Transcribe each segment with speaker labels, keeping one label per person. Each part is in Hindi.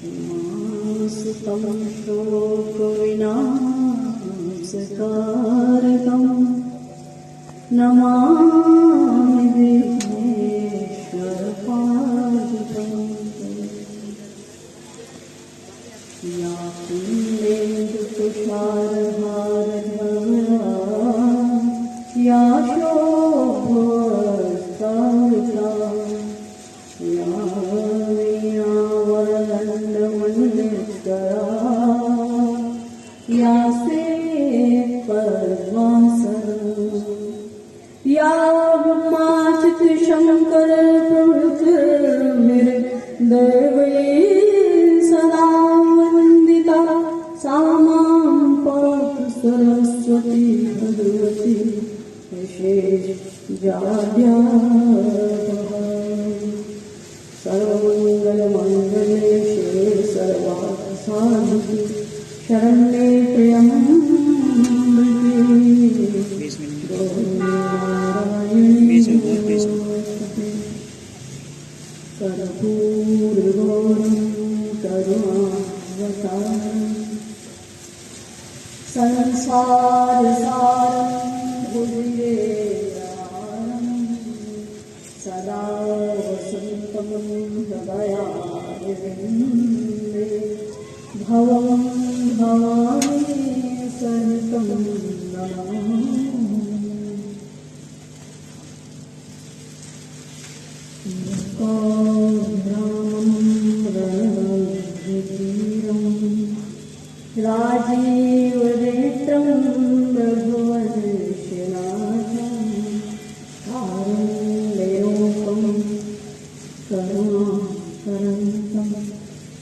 Speaker 1: सुतं शोकविनाशकारकं नमामि विघ्नेश्वरपादुकम् या कुन्देन्दुतुषारहारधवला या शोभस्तावृता या वीणावरदण्डमण्डितकरा या श्वेतपद्मासना या ब्रह्माच्युतशङ्कर प्रभृतिर्देवैः सदा वन्दिता सा मां पातु सरस्वती भगवती विशेषजाड्यापहा। सर्वमङ्गलमाङ्गल्ये शिवे सर्वार्थसाधिके शरण्ये त्र्यम्बके गौरी कर्पूरगौरं करुणावतारं संसारसारं भुजगेन्द्रहारं सदा वसन्तं हृदयारविन्दे भवं भवानी सहितं नमामि। राजीवनेत्रं रघुवंशनाथं कारुण्यरूपं करुणाकरन्तं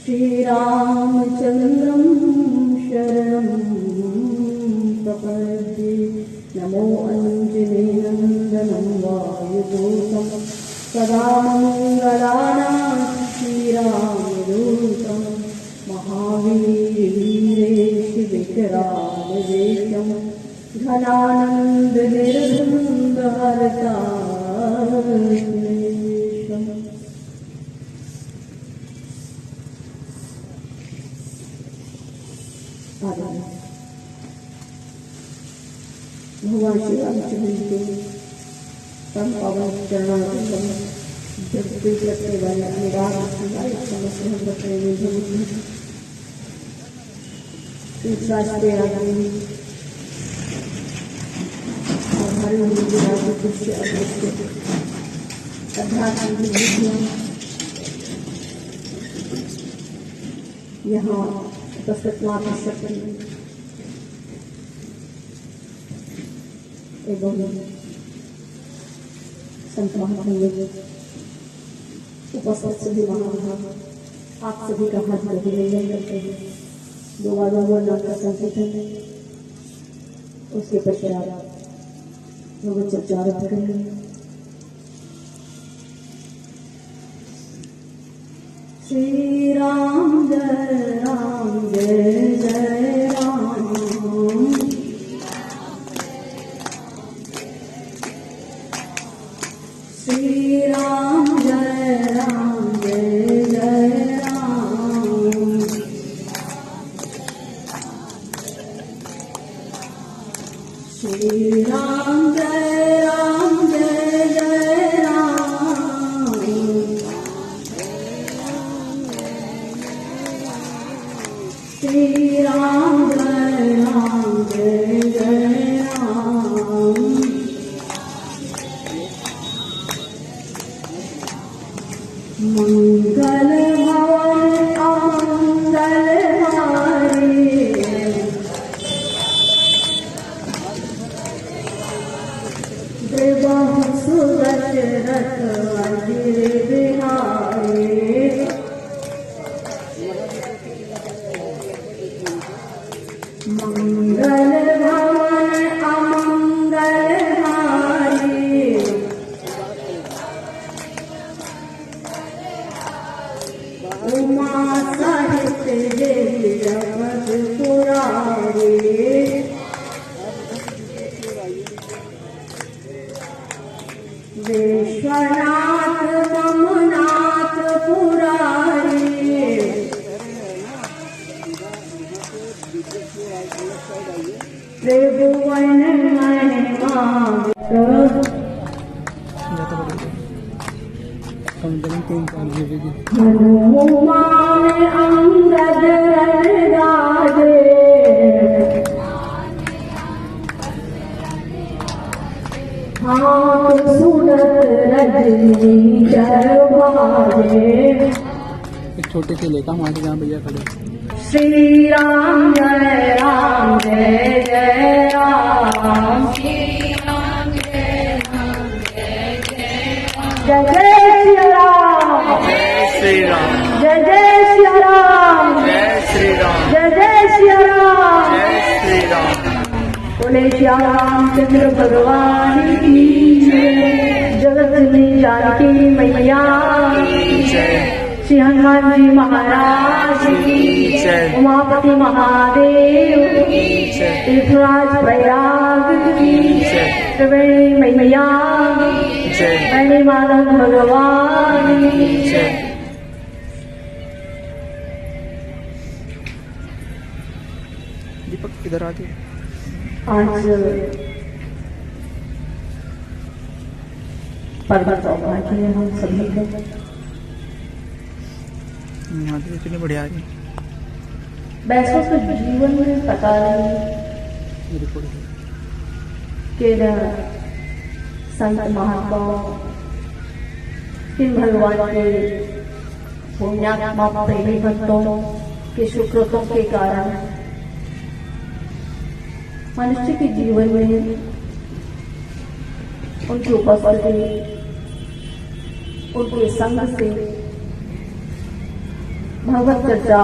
Speaker 1: श्रीरामचन्द्रं शरणं प्रपद्ये। नमो अञ्जनेयनन्दनं वायुदूतं सदा मङ्गलानां श्रीरामदूतं महावीरवीरेश विकरालवेशं घनानन्दनिर्धुन्दहरताश्लेषम्। भगवान श्री रामचंद्र के परम पावन चरणारविंदों में जगदीश करते वाले अपने राम शास्त्रीय आदमी और हमारे राज्य कुछ अध्यात्म की विधियाँ यहाँ उपस्थित माता शक्ति एवं संत महात्मा उपस्थित सभी महानुभाव आप सभी का हाथ अभिनंदन करते हैं। दो वालों का संकीर्तन उसके पश्चात भगवत चर्चा आरंभ करेंगे। श्री राम जय जय राम श्री राम जय जय राम श्री राम जय जय राम श्री राम जय जय राम मंगल भवन अमंगलहारी देवहु सुदशरथ अजिर बिहारी मंगल भवन अमंगलहारी उमा सहित देवी जगत पुरारी विश्वनाथ ममनाथ पुरारी त्रिभुवन महिमा हनुमान अंगद राजे हाँ सुनत रजनी चरभाजे।
Speaker 2: एक छोटे से लेकर हमारे जहाँ भैया खड़े।
Speaker 1: श्री राम जय राम जय जय राम श्री राम जय राम जय जय राम जय जय श्री राम
Speaker 2: जय श्री राम
Speaker 1: जय जय श्री राम
Speaker 2: जय श्री राम
Speaker 1: जय जय श्री राम
Speaker 2: जय श्री राम।
Speaker 1: बोले श्याम रामचंद्र भगवान की जगत में जानकी मैया श्री हनुमान जी महाराज की उमापति महादेव तीर्थराज प्रयाग की त्रिवेणी मैया मैंने मानव भगवान
Speaker 2: दीपक इधर आके
Speaker 1: आज पर्वत सौभाग्य है हम सभी को।
Speaker 2: यहाँ तो इतनी बढ़िया है।
Speaker 1: वैसे तो जीवन में पता नहीं कि संत महात्मा किन भगवान के पुण्यात्मा प्रेमी भक्तों के सुकृतों के कारण मनुष्य के जीवन में उनकी उपस्थिति उनके संग से भगवत चर्चा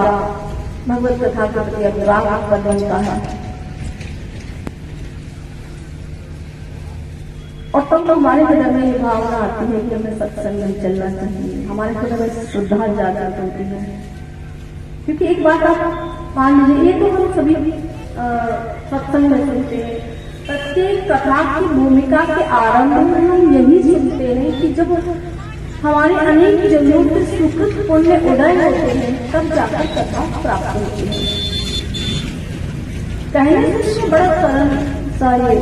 Speaker 1: भगवत कथा के प्रति अनुराग बनता है। और तब तो हमारे हृदय में ये भावना आती है कि हमें सत्संग में चलना चाहिए, हमारे हृदय में श्रद्धा जागृत होती है। क्योंकि एक बात आप मान लीजिए, ये तो हम सभी सत्संग में सुनते हैं, प्रत्येक कथा की भूमिका के आरंभ में हम यही सुनते हैं कि जब हमारे अनेक जन्मों के सुकृत पुण्य उदय होते हैं तब जाकर कथा प्राप्त होती है। कहने से बड़ा सरल सा ये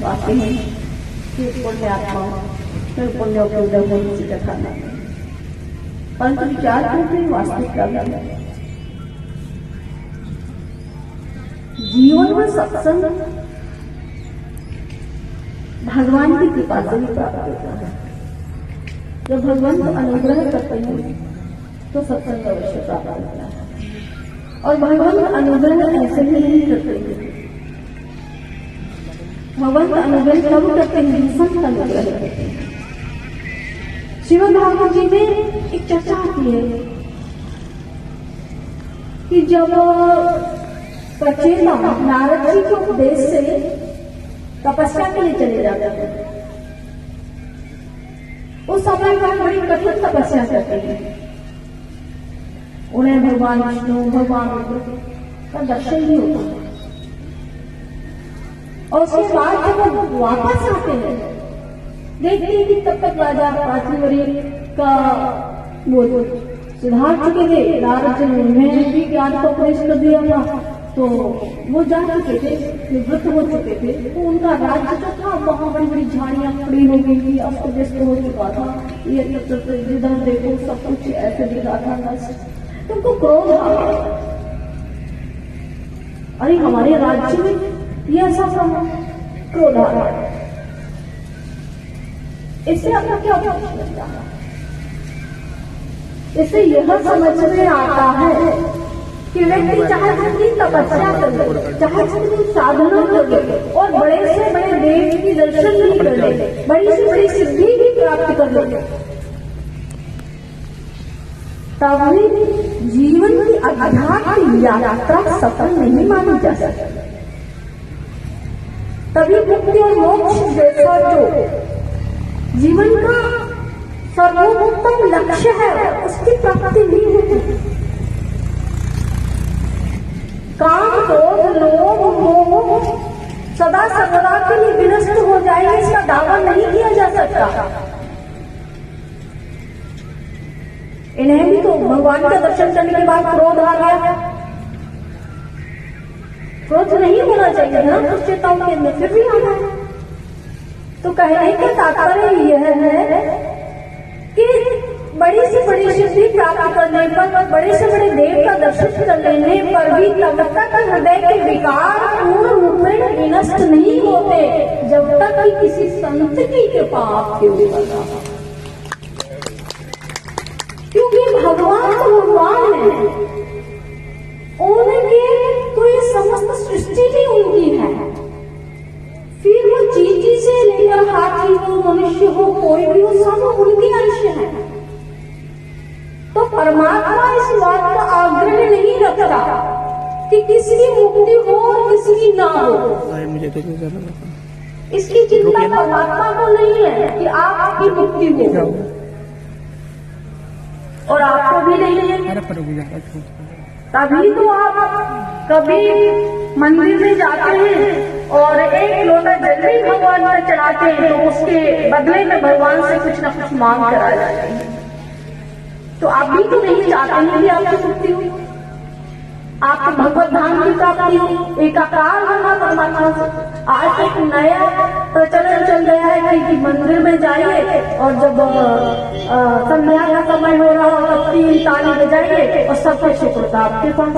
Speaker 1: बातें हैं कि पुण्य आत्मा फिर पुण्यों के उदय होने की कथा नहीं, परंतु विचार करते वास्तविकता में जीवन में सत्संग भगवान की कृपा से ही प्राप्त होता है। जब भगवान को अनुग्रह करते हैं तो सत्संग अवश्य प्राप्त होता है। और भगवान का अनुग्रह ऐसे ही नहीं करते हैं, भगवान का अनुग्रह कब करते हैं? संत अनुग्रह करते हैं। श्रीमद् भागवत जी में एक चर्चा आती है कि जब प्रचेता नारद जी के उपदेश से तपस्या के लिए चले जाते हैं, उस समय वह बड़ी कठिन तपस्या करते हैं। उन्हें भगवान विष्णु भगवान का दर्शन ही होता है। और उसके बाद जब वो वापस आते हैं देखते हैं कि तब तक राजा पार्थिवरी का वो सुधार चुके थे, नारद जी ने उन्हें भी ज्ञान का उपदेश कर दिया था, तो वो जा चुके थे, निवृत्त हो चुके थे। तो उनका राज्य जो था वहां बड़ी बड़ी झाड़ियां खड़ी हो गई थी, अस्त व्यस्त हो चुका था, ये जिधर देखो सब कुछ ऐसे दिखा था नष्ट। तो उनको क्रोध आ गया, अरे हमारे राज्य में ये ऐसा क्रोध आ रहा है, इससे आपका क्या उपयोग मिलता है? इससे यह समझ में आता है कि व्यक्ति चाहे जितनी तपस्या कर ले, चाहे जितनी साधना कर ले और बड़े से बड़े देव की दर्शन भी कर ले, बड़ी से बड़ी सिद्धि भी प्राप्त कर ले, तभी जीवन की आध्यात्मिक यात्रा सफल नहीं मानी जा सकती। तभी मुक्ति और मोक्ष जैसा जो जीवन का सर्वोत्तम लक्ष्य है उसकी प्राप्ति नहीं होती। काम क्रोध लोभ मोह सदा सर्वदा के लिए विनष्ट हो जाएंगे, इसका दावा नहीं किया जा सकता। इन्हें भी तो भगवान का दर्शन करने के बाद क्रोध आ गया, क्रोध नहीं होना चाहिए ना कुछ चेताओं के अंदर, फिर भी आना है। तो कहने का तात्पर्य यह है कि बड़ी से बड़ी सिद्धि प्राप्त करने पर, बड़े से बड़े देव का दर्शन कर लेने पर भी तब तक हृदय के विकार पूर्ण रूप में विनष्ट नहीं होते जब तक कि किसी संत की कृपा आपके ऊपर ना हो। क्योंकि भगवान तो भगवान है, उनके तो ये समस्त सृष्टि ही उनकी है। फिर वो चींटी से लेकर हाथी हो, मनुष्य हो, कोई भी हो, सब उनके अंश है। तो परमात्मा इस बात का आग्रह नहीं रखता कि किसी की मुक्ति हो और किसी की ना हो।
Speaker 2: मुझे तो
Speaker 1: इसकी चिंता परमात्मा को नहीं है कि आपकी मुक्ति हो और आपको भी नहीं है। तभी तो आप कभी मंदिर में जाते हैं और एक लोटा जल भी भगवान पर चढ़ाते हैं तो उसके बदले में भगवान से कुछ न कुछ मांग करा जाते हैं। तो आप भी तो नहीं चाहते हैं कि आपकी मुक्ति हो, आपको भगवत धाम की प्राप्ति हो, एकाकार होना परमात्मा से। आज एक नया प्रचलन चल गया है कि मंदिर में जाइए और जब संध्या का समय हो रहा हो तब 3 ताली बजाइए और सब कुछ होता आपके पास।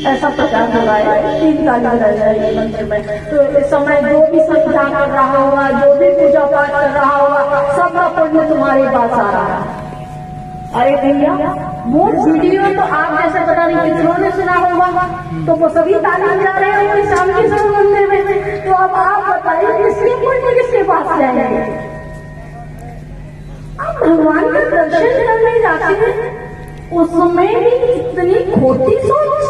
Speaker 1: ऐसा प्रचार हो रहा है, 3 ताली बजाइए मंदिर में, तो इस समय जो भी संध्या कर रहा होगा, जो भी पूजा पाठ कर रहा होगा, सबका पुण्य तुम्हारे पास आ रहा है। अरे भैया, वो वीडियो तो आप जैसे पता नहीं कितनों ने सुना होगा, तो वो सभी ताली बजा रहे होंगे शाम के समय मंदिर में। तो अब आप बताइए किसके पुण्य किसके पास जाएंगे? आप भगवान का दर्शन करने जाते हैं, उसमें भी इतनी खोटी सोच,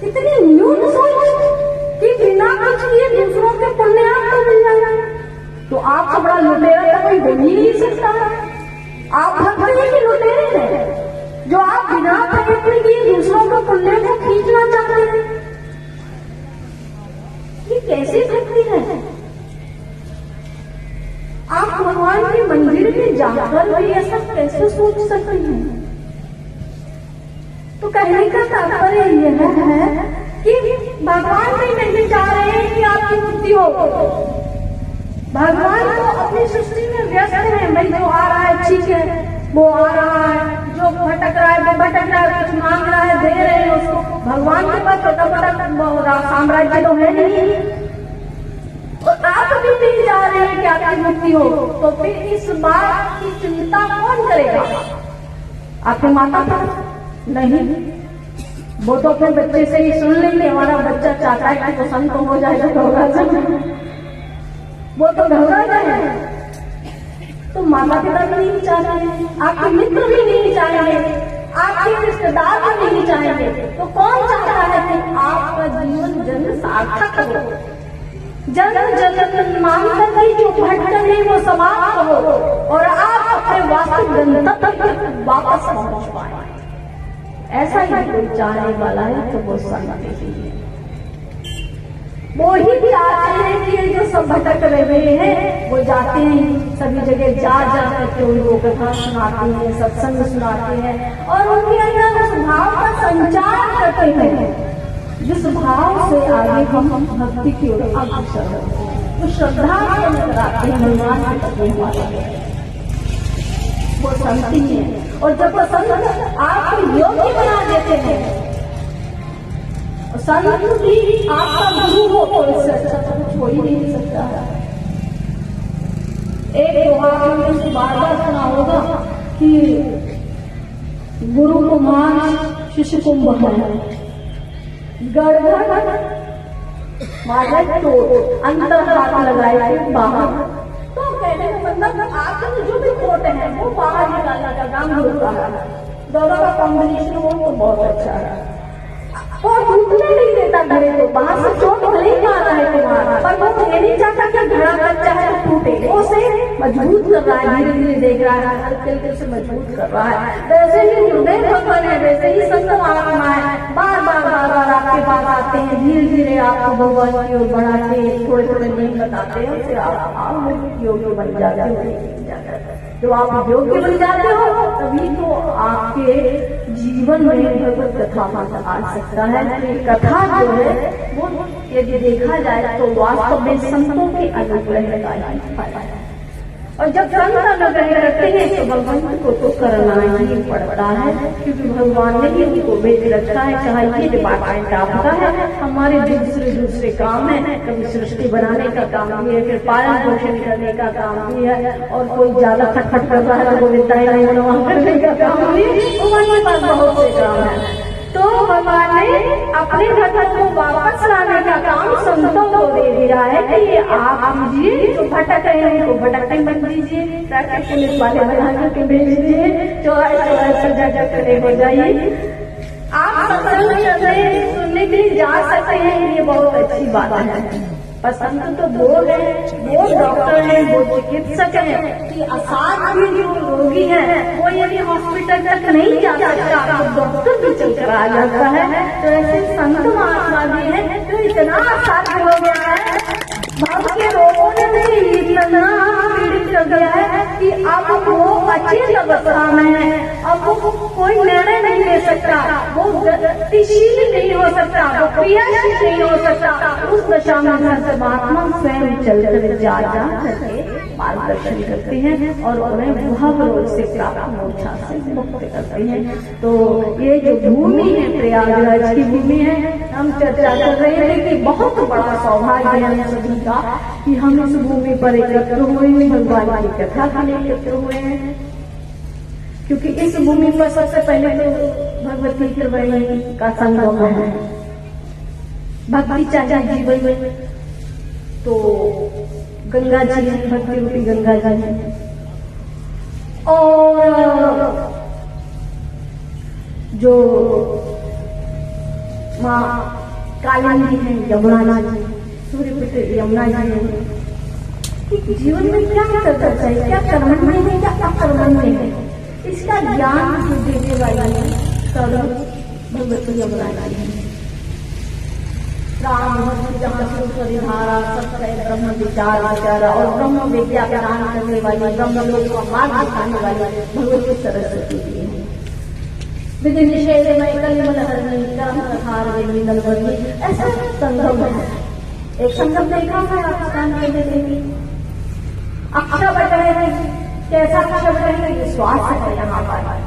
Speaker 1: इतनी न्यून सोच कि बिना कुछ किए दूसरों के पुण्य आपको मिल जाएगा। तो आप तो बड़ा लुटेरा तो कोई हो ही नहीं सकता। आप भक्त के लुटेरे हैं जो आप बिना प्रयत्न किए दूसरों को पुण्य को खींचना चाहते हैं। ये कैसी भक्ति है? आप भगवान के मंदिर में जाकर भी ऐसा कैसे सोच सकते हैं? तो कहने का तात्पर्य यह है कि भगवान भी नहीं चाह रहे हैं कि आपकी मुक्ति हो। भगवान तो अपनी सृष्टि में व्यस्त है। भाई जो आ रहा है ठीक है, वो आ रहा है, जो भटक रहा है वो भटक रहा है, कुछ मांग रहा है दे रहे हैं उसको। भगवान के पास छोटा बड़ा साम्राज्य तो है नहीं, और आप भी नहीं जा रहे हैं कि आपकी मुक्ति हो। तो फिर इस बात की चिंता कौन करेगा? आपके माता पिता नहीं, वो तो अपने बच्चे से ही सुन लेंगे हमारा बच्चा चाहता है कि वो संत हो जाए तो होगा, वो तो घबरा जाए। तो माता पिता भी नहीं चाहेंगे, आपके मित्र भी नहीं चाहेंगे, आपके रिश्तेदार भी नहीं चाहेंगे। तो कौन चाहता है कि आपका जीवन जन्म सार्थक हो, जन्म जन्म मान करके जो भटकन है वो समाप्त हो और आप अपने वास्तविक गंतव्य तक वापस पहुंच पाए। ऐसा ही कोई चाहने वाला है तो वो संत है। वो ही चाहते हैं कि ये जो सब भटक रहे हैं वो जाते हैं सभी जगह, जा करके उनको कथा सुनाते हैं, सत्संग सुनाते हैं और उनके अंदर उस भाव का संचार करते हैं जिस भाव से आगे हम भक्ति की ओर अग्रसर होते हैं। तो श्रद्धा से लगाते हैं भगवान के प्रति हमारे, वो संत ही है। और जब वो संत आपको योग्य बना देते हैं, संत भी आपका गुरु हो तो इससे अच्छा तो कुछ हो ही नहीं सकता। एक दोहा आपने बार बार सुना होगा कि गुरु कुमार शिष्य कुंभ है, गड़बड़ मारे तो अंदर हाथ लगाए बाहर। तो कहने का मतलब आपके जो भी कोट है वो बाहर निकालना का काम गुरु का है। दोनों का कॉम्बिनेशन हो तो बहुत अच्छा है। और टूटने नहीं देता घड़े को, बाहर से चोट भले ही मार रहा है तुम्हारा, पर वो ये नहीं चाहता कि घड़ा कच्चा है तो टूटे, वो उसे मजबूत कर रहा है, धीरे धीरे देख रहा है, हल्के हल्के से मजबूत कर रहा है। वैसे ही हृदय भगवान है, वैसे ही संत आत्मा है, बार बार आपके पास आते हैं, धीरे धीरे आपको भगवान की ओर बढ़ाते हैं, थोड़े थोड़े नहीं बताते हैं, फिर आप योग्य बन जाते हैं। जब आप योग्य बन जाते हो तभी तो आपके जीवन में भगवत कथा आ सकता है। कथा जो है वो यदि देखा जाए तो वास्तव में संतों के अनुग्रह का ही फल है। और जब संत अनुग्रह करते हैं तो भगवान को तो करना ही पड़ता है, क्योंकि भगवान ने ही उनको भेज रखा है। चाहे ये डिपार्टमेंट आपका है, हमारे दूसरे काम है, कभी सृष्टि बनाने का काम भी है, फिर पालन पोषण करने का काम भी है, और कोई ज्यादा खटखट कर रहा है तो गोविंदा करने का काम भी है। भगवान के पास बहुत से काम है। तो भगवान ने अपने भक्त को वापस लाने का काम संतों को दे दिया है कि ये आप कीजिए, जो भटक रहे हैं उनको भटकने मत दीजिए, ट्रैफिक पुलिस वाले बना करके भेज दीजिए, चौराहे सब जगह खड़े हो जाइए। आप सत्संग सुनने के लिए जा सकते हैं, ये बहुत अच्छी बात है। पर संत तो वो है, वो डॉक्टर है, वो चिकित्सक है कि असाध्य जो रोगी है वो यदि हॉस्पिटल तक नहीं जा सकता तो डॉक्टर भी चलकर आ जाता है। तो ऐसे संत महात्मा भी है जो इतना असाध्य हो गया है, भव के रोगों ने भी इतना पीड़ित कर दिया है कि अब वो अच्छी अवस्था में है, अब वो कोई निर्णय नहीं ले सकता, वो गतिशील नहीं हो सकता, वो क्रियाशील नहीं हो सकता। उस दशा में महात्मा स्वयं चलकर जा करके मार्गदर्शन करते हैं और उन्हें भव रोग से प्राप्त मोक्षा से मुक्त करते हैं। तो ये जो भूमि है प्रयागराज की भूमि है, हम चर्चा कर रहे हैं कि बहुत बड़ा सौभाग्य है हम सभी का कि हम इस भूमि पर एकत्र हुए हैं, भगवान की कथा के लिए एकत्र हुए हैं। क्योंकि इस भूमि पर सबसे पहले तो भगवती त्रिवेणी का संगम है। भक्ति चाहिए जीवन में तो गंगा जी है, भक्ति रूपी गंगा जी है, और जो माँ काली जी है, यमुना जी, सूर्यपुत्र यमुना जी है। जीवन में क्या करना चाहिए, क्या कर्मण्य है, क्या अकर्मण्य है, इसका ज्ञान देने वाली सर्व भगवती यमुना जी है। राम जहाँ परिधारा सत्य ब्रह्म विचार आचार और ब्रह्म विद्या प्रदान करने वाली, ब्रह्म लोक का मार्ग दिखाने वाली भगवती सरस्वती जी है। विधि निषेध में कलिमल हरणी कर्म कथारणी नलवनी, ऐसा संगम है। एक संगम देखा है राजस्थान में, देखेंगे अक्षर बट रहे हैं, कैसा अक्षर बट रहे हैं, विश्वास है यहाँ पर,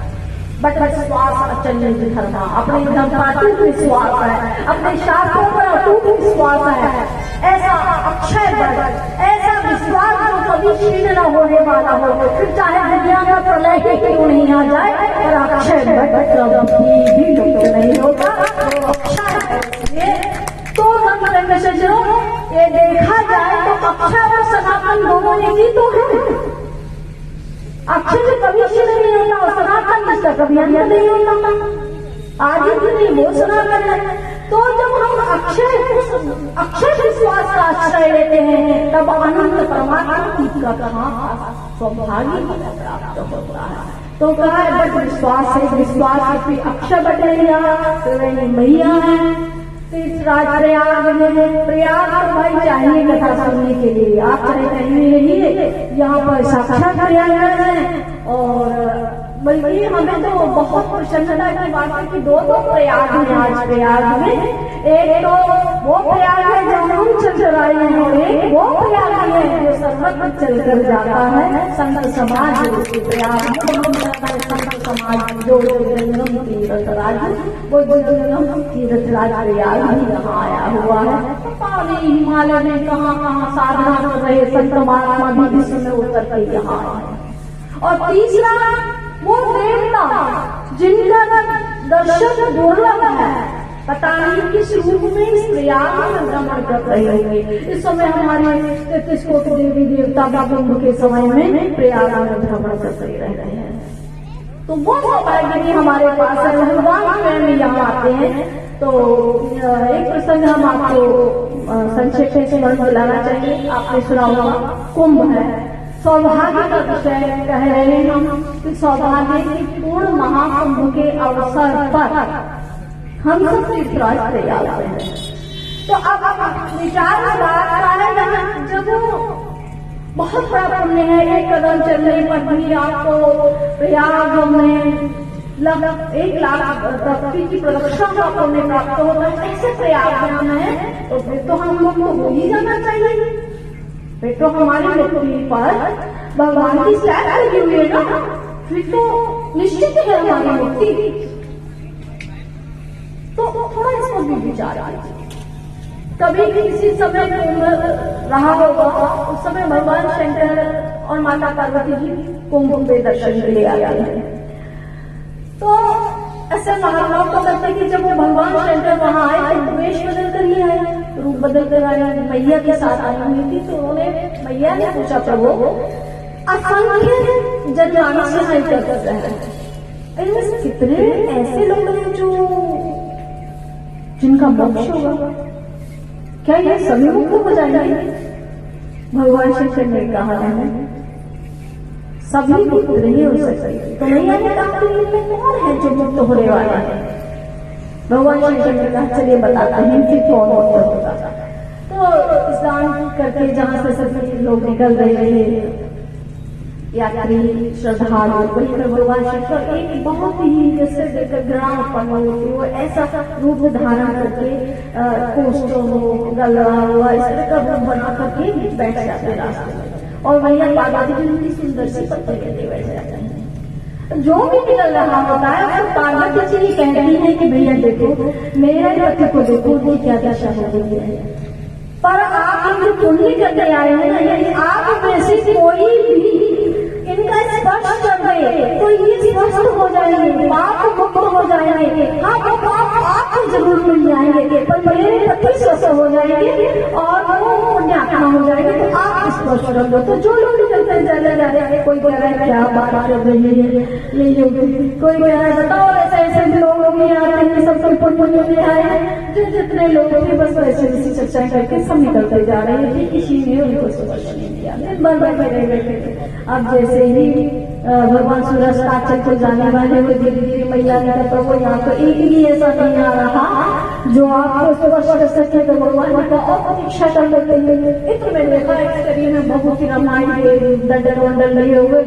Speaker 1: बट विश्वास अचल धर्म, अपने धर्म पर अटूट विश्वास है, अपने शास्त्रों पर अटूट विश्वास है। ऐसा अक्षय बट, ऐसा विश्वास जो कभी क्षीण न होने वाला हो, फिर चाहे दुनिया में प्रलय ही क्यों नहीं आ जाए, और अक्षय बट कभी भी लुप्त नहीं होगा, वो अक्षय है। तो रंग से जो ये देखा जाए तो अक्षय और सनातन दोनों ने ही तो है। अक्षय से कभी क्षीण नहीं होता और सनातन जिसका कभी अंत नहीं होता, आदि भी नहीं, वो सनातन है। तो जब हम अक्षय विश्वास का आश्रय लेते हैं तब अनंत परमात्मा की कथा सौभाग्य प्राप्त होता है। तो कहा है बट विश्वास है, विश्वास की अक्षय बट रही मैया है। तीसरा प्रयाग में, प्रयाग भाई चाहिए कथा सुनने के लिए, आप चाहे कहीं रहिए, यहाँ पर साक्षात प्रयागराज है। और बल्कि हमें तो बहुत प्रसन्नता की बात है कि दो प्रयाग हैं आज प्रयाग में। एक तो वो प्रयाग है जहाँ हम चल रहे हैं, और एक वो प्रयाग है जो सर्वत्र चलकर जाता है, संत समाज प्रयाग में। संत समाज जो जंगम तीर्थराज, वो जंगम तीर्थराज प्रयाग ही यहाँ आया हुआ है। पानी हिमालय में कहाँ कहाँ साधना कर रहे संत महात्मा भी विश्व में उतर कर यहाँ आए। और तीसरा वो देवता जिनका दर्शन दुर्लभ है, पता नहीं किस रूप में इस प्रयाग में भ्रमण कर रहे होंगे। इस समय हमारे 33 कोटि देवी देवता कुंभ के समय में प्रयाग में भ्रमण करते रहते हैं। तो वो सौभाग्य भी हमारे पास है, भगवान स्वयं यहाँ आते हैं। तो एक प्रसंग हम आपको संक्षेप में स्मरण दिलाना चाहिए, आपने सुना होगा, कुंभ है, सौभाग्य का विषय कह रहे हैं हम कि सौभाग्य की पूर्ण महाकुंभ के अवसर पर हम सब तीर्थराज प्रयाग हैं। तो अब विचार बात है जब बहुत बड़ा पुण्य है। एक कदम चलने पर भी आपको प्रयाग में 1,00,000 तक की प्रदक्षिणा का पुण्य प्राप्त होता है। ऐसे प्रयाग में है तो फिर तो हम लोग को हो ही जाना चाहिए। फिर तो हमारी मुक्ति पर भगवान की सैर लगी हुई है ना, फिर तो निश्चित है हमारी मुक्ति। तो थोड़ा इस पर भी विचार कीजिए। कभी किसी समय कुंभ रहा होगा, उस समय भगवान शंकर और माता पार्वती जी कुंभ में दर्शन के लिए आए हैं। तो ऐसे महात्माओं को कहते कि जब वो भगवान शंकर वहां आए तो वेश बदल कर ही आए, रूप बदल कर आए, मैया के साथ आई हुई थी। तो उन्होंने मैया ने पूछा, प्रभु असंख्य जनमानस से नहीं कर रहे हैं, कितने ऐसे लोग हैं जो जिनका मोक्ष होगा, क्या ये सभी मुक्त हो जाएंगे? भगवान शंकर ने कहा है सभी मुक्त नहीं हो सकते। तो मैया ने कहा इनमें कौन है जो मुक्त होने वाला है? भगवान शंकर ने कहा चलिए बताते हैं कि कौन मुक्त होगा। तो स्नान करके जहां से सभी लोग निकल रहे थे, यात्री श्रद्धालु, वही पर भगवान शंकर एक बहुत ही जैसे देखकर ग्राम उत्पन्न होती, वो ऐसा रूप धारण करके कोष्ठों हो, गलवा हुआ, इस तरह का रूप बना करके बैठ जाते रास्ते में। और मैया पार्वती जी की सुंदर सी पत्नी लेते बैठ जाते हैं। जो भी निकल रहा होता है और पार्वती जी कहती है कि भैया देखो मेरे पति को देखो वो क्या दशा हो गई है। पर आप जो पुण्य करने आए हैं ना, यदि आप में से कोई भी इनका स्पर्श कर दे तो ये स्वस्थ हो जाएंगे, पाप मुक्त हो जाएंगे। हाँ, वो पाप आपको जरूर मिल जाएंगे, पर मेरे पति स्वस्थ हो जाएंगे और वो पुण्यात्मा हो जाएंगे। तो आप स्पर्श कर दो। तो जो लोग निकलते चले जा रहे हैं, कोई कह रहा है क्या बात कर रही है, नहीं होगी, कोई कह रहा है बताओ ऐसे ऐसे लोग भी आते हैं, सब पुण्य में आए हैं। जो जितने लोग थे बस वैसे इसी चर्चा करके सब निकलते जा रहे हैं, किसी ने उनको स्पर्श नहीं किया, बैठे। अब जैसे ही भगवान सूर्यास्ताचल को जाने वाले हुए धीरे धीरे मैया ने कहा प्रभु यहाँ तो एक भी ऐसा नहीं आ रहा जो आपको स्पर्श कर सके। तो भगवान ने कहा और प्रतीक्षा कर लेते हैं। इत्र में देखा एक शरीर में बहुत ही रामायण के दंडल वंडल लिए हुए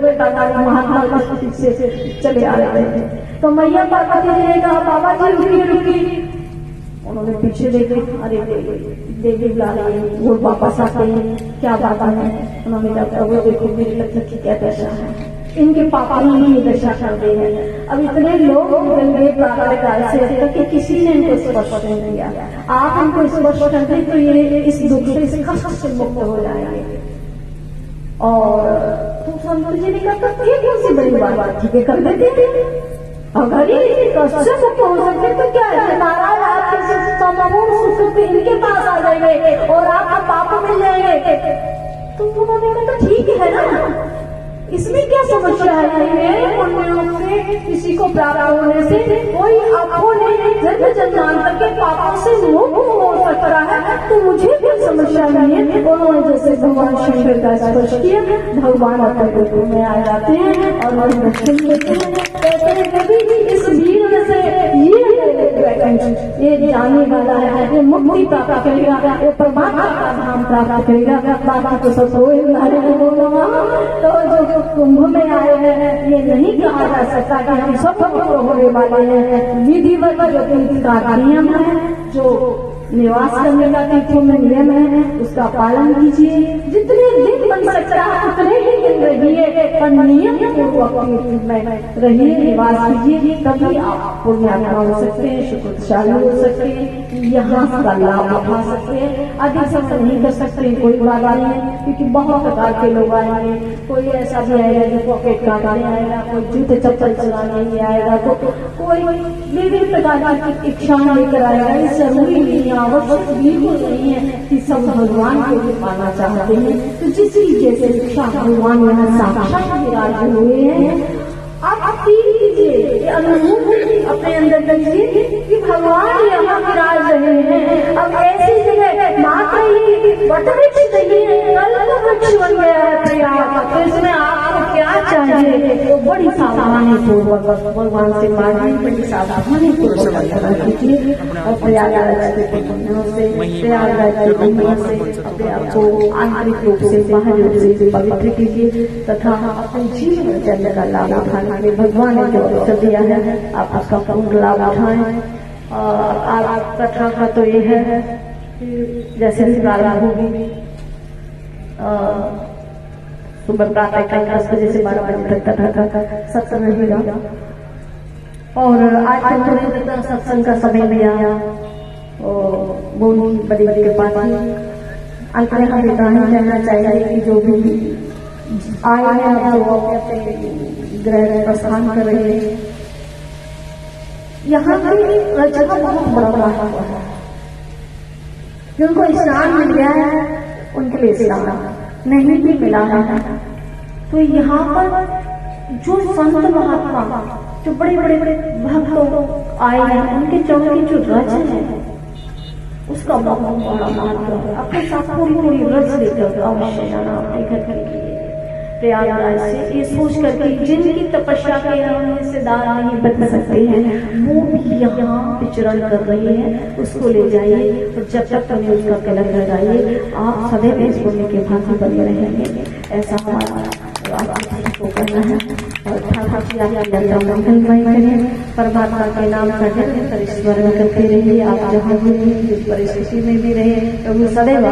Speaker 1: महात्मा से चले आ रहे थे। तो मैया पार्वती जी ने कहा बाबा जी रुकिए रुकिए। उन्होंने पीछे देखे, अरे देवी बुला रही है, वो वापस आते हैं, क्या बात है? उन्होंने कहा वो देखो मेरी लड़की की क्या दशा है, इनके पापा ने ही दशा कर दी है। अब इतने लोग गंगे प्रातः काल से कि किसी ने इनको स्पर्श नहीं किया, आप इनको स्पर्श कर दें तो ये इस दुख से इस कष्ट से मुक्त हो जाएंगे। और तो संत जी ने कहा ये कौन सी बड़ी बात, ठीक है कर देते हैं। अगर ये कष्ट से मुक्त हो सकते तो क्या है, महाराज आपके संपूर्ण सुख इनके पास आ जाएंगे और आपका पाप मिल जाएंगे। तो उन्होंने कहा ठीक है ना, इसमें क्या समस्या है? मेरे पुण्यों से किसी को प्राप्त होने से कोई अपने जन्म जन्मांतर के पापों से मुक्त हो सकता है, तो मुझे कोई समस्या नहीं है। उन्होंने जैसे भगवान शंकर का स्पर्श किया, भगवान अपने रूप में आ जाते हैं और वह दर्शन देते हैं। कहते हैं कभी भी इस भीड़ में से ये जाने वाला है, ये मुक्ति प्राप्त करेगा, ये परमात्मा का धाम प्राप्त करेगा। बाबा को सब तो जो कुंभ में आए हैं ये नहीं कहा जा सकता कि हम सब होने वाले हैं। विधिवत जो तीर्थ का नियम है, जो निवास करने का तीर्थों में नियम है, उसका पालन कीजिए। जितने दिन बन सकता है उतने ही दिन रहिए, पर नियम पूर्वक तीर्थ में रहिए, निवास कीजिए, तभी आप पुण्यात्मा हो सकते हैं, शुक्रशाली हो सकते हैं, यहाँ का लाभ उठा सकते हैं। अधिक समय नहीं कर सकते कोई बात नहीं है, क्योंकि बहुत प्रकार के लोग आएंगे। कोई ऐसा भी आएगा जो पॉकेट काटने आएगा, कोई जूते चप्पल चलाने ही आएगा, तो कोई विभिन्न प्रकार की इच्छाएं लेकर आएगा। ये जरूरी नहीं, आवश्यक बिल्कुल नहीं है कि सब भगवान को भी पाना चाहते हैं। तो जिसकी जैसे इच्छा भगवान यहाँ साक्षात विराज हुए हैं। आप फील कीजिए, अनुभूति अपने अंदर कीजिए कि भगवान यहाँ विराज रहे हैं। अब ऐसी जगह मात्र ये वटवृक्ष नहीं है, कल्प वृक्ष बन गया है प्रयाग। तो इसमें आपको क्या चाहिए? वो बड़ी सावधानी पूर्वक भगवान से मांगिए, बड़ी सावधानी पूर्वक यात्रा कीजिए और प्रयागराज के पुण्यों से, प्रयागराज के पुण्यों से अपने आप को आंतरिक रूप से बाहरी रूप से पवित्र कीजिए तथा अपने जीवन चर्या का लाभ उठाने के लिए भगवान ने जो अवसर दिया है आप उसका पूर्ण लाभ उठाएं। आप कथा का तो ये है जैसे भी प्रारंभ होगी सुबह प्रातः काल 10 बजे से 12 बजे तक कथा का सत्संग रहेगा और आज तक थोड़ी सत्संग का समय लिया वो बड़ी बड़ी के पास अंत में हम इतना ही कहना चाहिए कि जो भी आए हैं वो अपने ग्रह प्रस्थान कर रहे हैं। यहाँ की रचना बहुत बड़ा है, जिनको स्नान मिल गया है उनके लिए स्नान नहीं भी मिला है। तो यहाँ पर जो संत महात्मा जो बड़े बड़े भक्त आए हैं उनके चरणों की जो रच है उसका बहुत बड़ा महत्व है। अपने साथ पूरी पूरी रच लेकर अवश्य जाना अपने घर के प्रयागराज से ये सोच करके जिनकी तपस्या के हम हिस्सेदार नहीं बन सकते हैं वो भी यहाँ विचरण कर रहे हैं, उसको ले जाइए और जब तक हमें उसका कलर लगाइए आप सदैव इस पुण्य के भागी बने रहेंगे। ऐसा हमारा आपको करना है और ठाकुर जी आपकी यात्रा मंगलमय करें। परमात्मा के नाम का निरंतर स्मरण करते रहिए। आप जहाँ भी जिस परिस्थिति में भी रहे प्रभु सदैव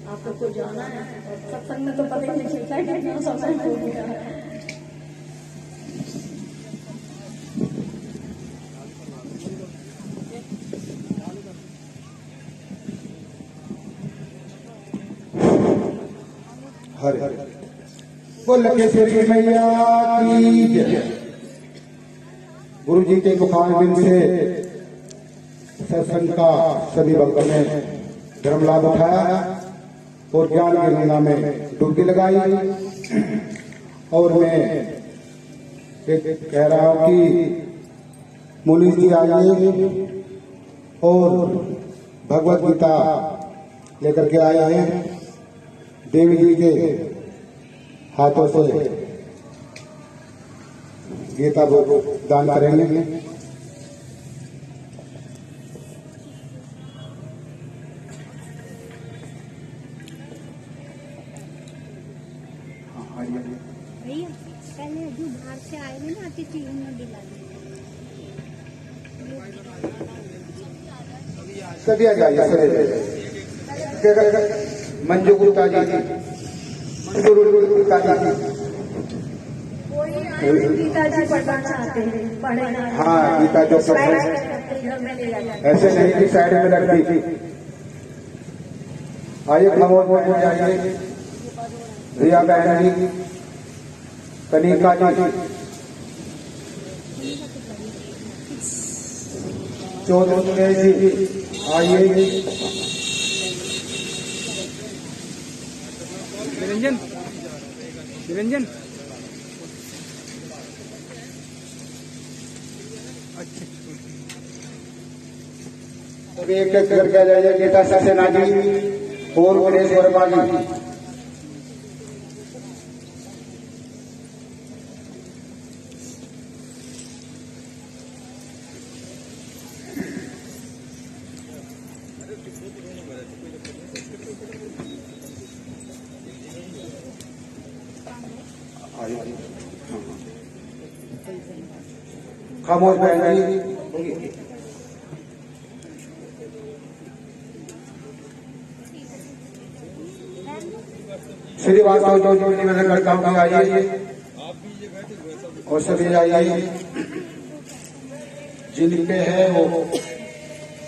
Speaker 1: आप लोग को जाना है सत्संग में तो पता ही नहीं चलता है कितना सत्संग हो गया है।
Speaker 3: हरे बोल के श्री मैया की जय। गुरु जी के मुखारबिंद से सत्संग का सभी भक्तों ने धर्म लाभ उठाया और ज्ञान की गंगा में डुबकी लगाई। और मैं एक कह रहा हूं कि मुनि जी आइए और भगवत गीता लेकर के आए हैं। देवी जी के हाथों से गीता को दान करेंगे।
Speaker 4: भैया पहले जो बाहर से आए थे ना आती थी उन्होंने दिला
Speaker 3: सभी आ जाइए मंजू गुप्ता जी मंजू गुप्ता जी
Speaker 1: गीता जी पढ़ना चाहते हैं पढ़े।
Speaker 3: हाँ गीता जो ऐसे नहीं की साइड में रख दी थी। आइए खमोश हो जाइए। रिया बहन जी कनिका जी चौधरी जी आइए।
Speaker 2: निरंजन निरंजन अच्छा
Speaker 3: सभी एक एक करके आ जाइए। गीता सक्सेना जी और गणेश वर्मा जी खामोश बहन जी श्रीवास्तव जो निवेदन करता हूँ आइए और सभी आइए। जिन पे है वो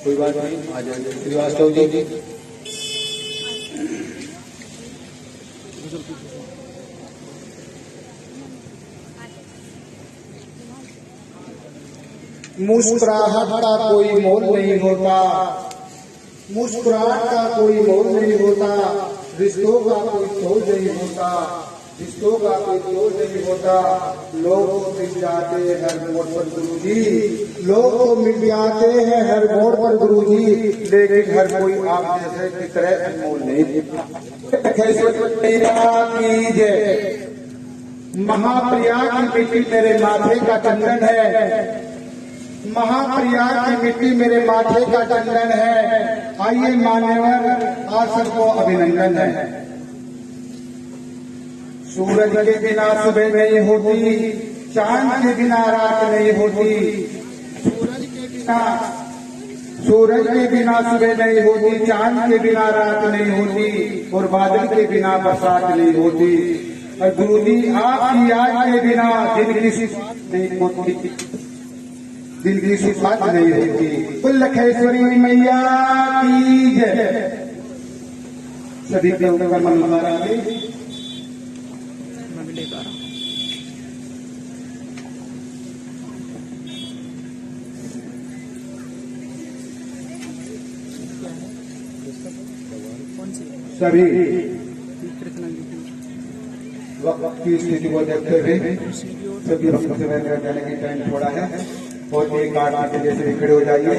Speaker 3: कोई बात नहीं आ जाइए। श्रीवास्तव जी मुस्कुराहट का कोई मोल नहीं होता, मुस्कुराहट का कोई मोल नहीं होता। रिश्तों का कोई तोड़ नहीं होता, रिश्तों का कोई तोड़ नहीं होता। लोग तो मिल जाते हैं हर मोड़ पर गुरुजी, लोग तो मिल जाते हैं हर मोड़ पर गुरुजी, लेकिन हर कोई आप जैसे की तरह अनमोल नहीं। महाप्रयाग की मिट्टी मेरे माथे का चंदन है, महाप्रयाग की मिट्टी मेरे माथे का चंदन है। आइए मान्यवर, आप सबको अभिनंदन है। सूरज के बिना सुबह नहीं होती, चांद के बिना रात नहीं होती, सूरज के बिना सुबह नहीं होती, चांद के बिना रात नहीं होती, और बादल के बिना बरसात नहीं होती। और गुरुजी आपकी याद के बिना दिन की नहीं होती, दिन की शुरुआत नहीं होती। कुल लखेश्वरी मैया की जय। सभी के ऊपर मन लगा दे।
Speaker 2: मैं भी लेकर आ रहा हूँ। कौन सी
Speaker 3: सभी
Speaker 2: कृष्णा जी की
Speaker 3: वक्त की स्थिति को देखते हुए सभी वक्त से जाने की टाइम थोड़ा है, और 1-8 बजे से खड़े हो जाइए।